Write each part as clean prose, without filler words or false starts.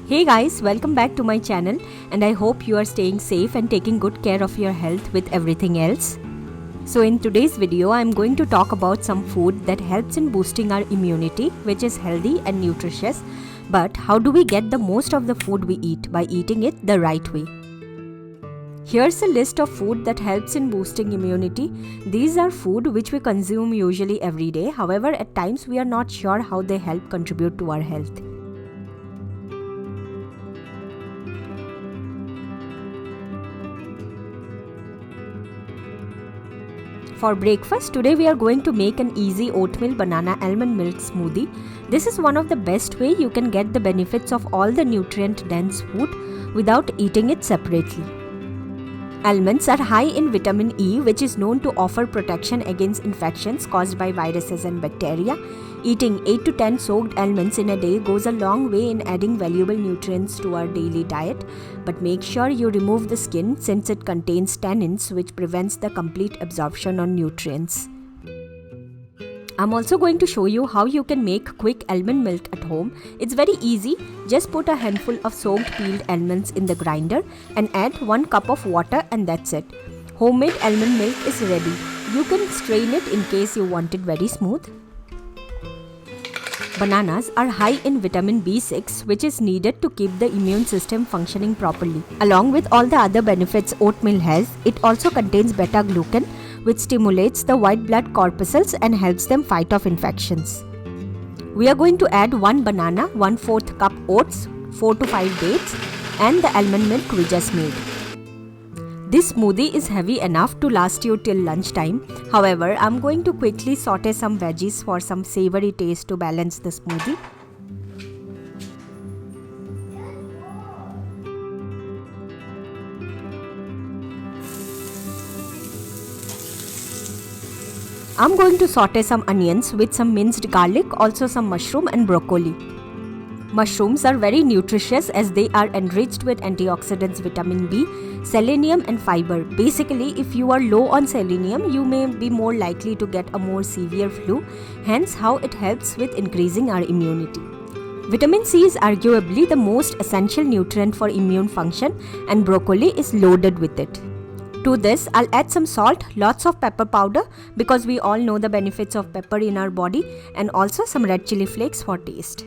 Hey guys, welcome back to my channel and I hope you are staying safe and taking good care of your health with everything else. So in today's video, I am going to talk about some food that helps in boosting our immunity, which is healthy and nutritious. But how do we get the most of the food we eat by eating it the right way? Here's a list of food that helps in boosting immunity. These are food which we consume usually every day. However, at times we are not sure how they help contribute to our health. For breakfast, today we are going to make an easy oatmeal banana almond milk smoothie. This is one of the best way you can get the benefits of all the nutrient dense food without eating it separately. Almonds are high in vitamin E, which is known to offer protection against infections caused by viruses and bacteria. Eating 8 to 10 soaked almonds in a day goes a long way in adding valuable nutrients to our daily diet, but make sure you remove the skin since it contains tannins, which prevents the complete absorption of nutrients. I'm also going to show you how you can make quick almond milk at home. It's very easy. Just put a handful of soaked peeled almonds in the grinder and add 1 cup of water and that's it. Homemade almond milk is ready. You can strain it in case you want it very smooth. Bananas are high in vitamin B6, which is needed to keep the immune system functioning properly. Along with all the other benefits oatmeal has, it also contains beta-glucan, which stimulates the white blood corpuscles and helps them fight off infections. We are going to add 1 banana, 1/4 cup oats, 4 to 5 dates and the almond milk we just made. This smoothie is heavy enough to last you till lunchtime. However, I'm going to quickly saute some veggies for some savory taste to balance the smoothie. I'm going to saute some onions with some minced garlic, also some mushroom and broccoli. Mushrooms are very nutritious as they are enriched with antioxidants vitamin B, selenium and fiber. Basically, if you are low on selenium, you may be more likely to get a more severe flu, hence how it helps with increasing our immunity. Vitamin C is arguably the most essential nutrient for immune function and broccoli is loaded with it. To this, I'll add some salt, lots of pepper powder because we all know the benefits of pepper in our body, and also some red chili flakes for taste.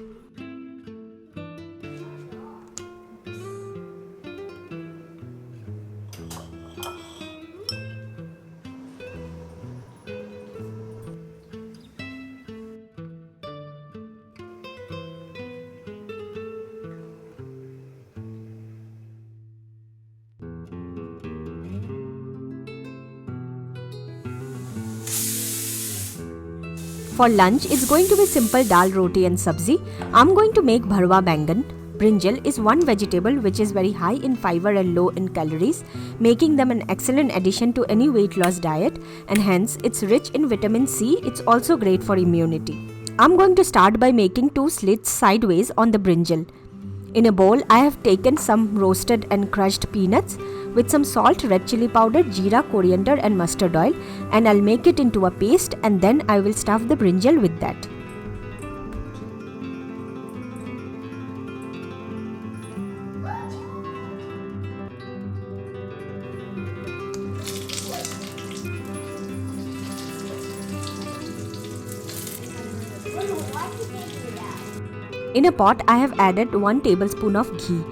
For lunch, it's going to be simple dal roti and sabzi. I'm going to make bharwa bangan. Brinjal is one vegetable which is very high in fiber and low in calories, making them an excellent addition to any weight loss diet, and hence it's rich in vitamin C. It's also great for immunity. I'm going to start by making 2 slits sideways on the brinjal. In a bowl, I have taken some roasted and crushed peanuts with some salt, red chili powder, jeera, coriander and mustard oil, and I'll make it into a paste and then I will stuff the brinjal with that. In a pot, I have added 1 tablespoon of ghee.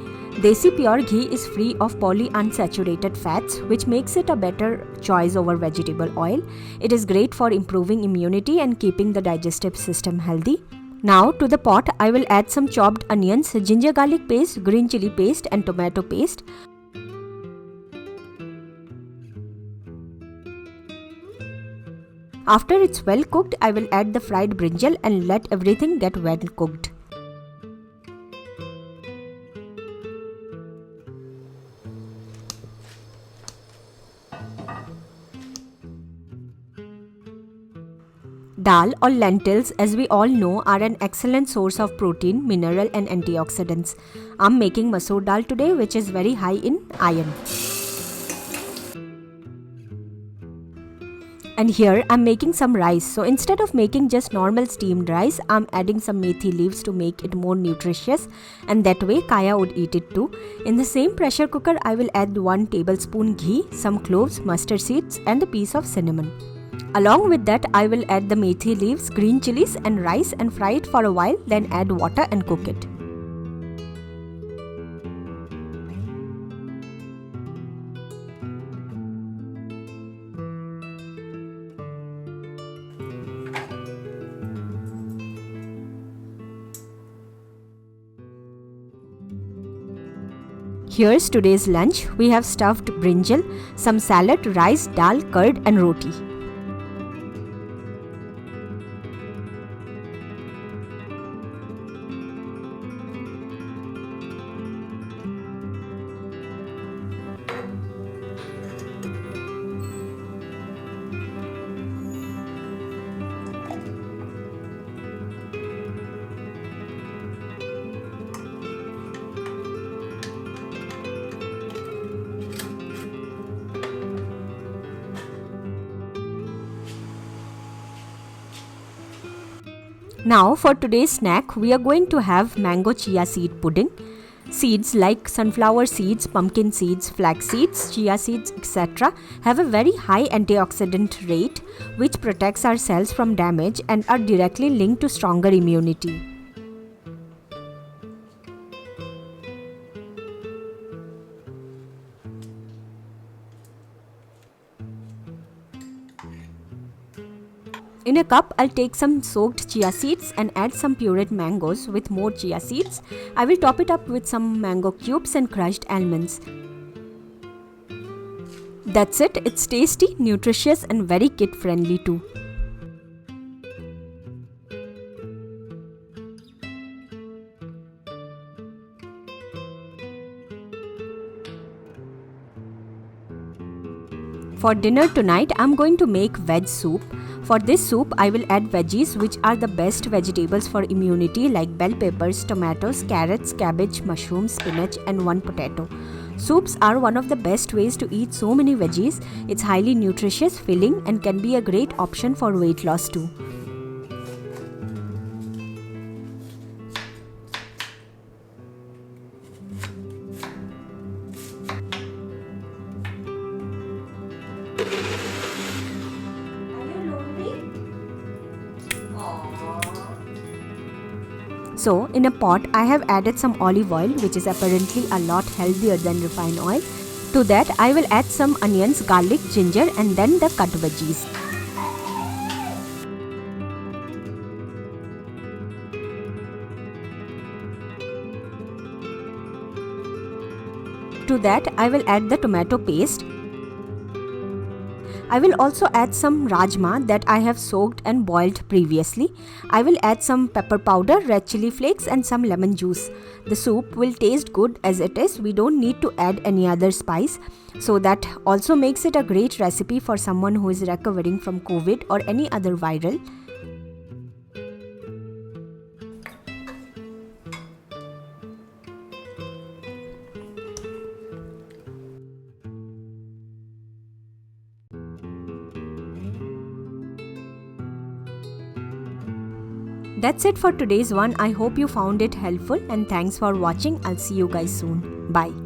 Desi pure ghee is free of polyunsaturated fats, which makes it a better choice over vegetable oil. It is great for improving immunity and keeping the digestive system healthy. Now to the pot, I will add some chopped onions, ginger garlic paste, green chili paste and tomato paste. After it's well cooked, I will add the fried brinjal and let everything get well cooked. Dal or lentils, as we all know, are an excellent source of protein, mineral and antioxidants. I'm making masoor dal today, which is very high in iron. And here I'm making some rice. So instead of making just normal steamed rice, I'm adding some methi leaves to make it more nutritious, and that way Kaya would eat it too. In the same pressure cooker, I will add 1 tablespoon ghee, some cloves, mustard seeds and a piece of cinnamon. Along with that, I will add the methi leaves, green chilies and rice and fry it for a while, then add water and cook it. Here's today's lunch. We have stuffed brinjal, some salad, rice, dal, curd and roti. Now for today's snack, we are going to have mango chia seed pudding. Seeds like sunflower seeds, pumpkin seeds, flax seeds, chia seeds, etc. have a very high antioxidant rate which protects our cells from damage and are directly linked to stronger immunity. In a cup, I'll take some soaked chia seeds and add some pureed mangoes with more chia seeds. I will top it up with some mango cubes and crushed almonds. That's it. It's tasty, nutritious and very kid friendly too. For dinner tonight, I'm going to make veg soup. For this soup, I will add veggies which are the best vegetables for immunity like bell peppers, tomatoes, carrots, cabbage, mushrooms, spinach and 1 potato. Soups are one of the best ways to eat so many veggies. It's highly nutritious, filling and can be a great option for weight loss too. So in a pot, I have added some olive oil, which is apparently a lot healthier than refined oil. To that, I will add some onions, garlic, ginger and then the cut veggies. To that, I will add the tomato paste. I will also add some rajma that I have soaked and boiled previously. I will add some pepper powder, red chili flakes and some lemon juice. The soup will taste good as it is. We don't need to add any other spice. So that also makes it a great recipe for someone who is recovering from COVID or any other viral. That's it for today's one. I hope you found it helpful and thanks for watching. I'll see you guys soon. Bye.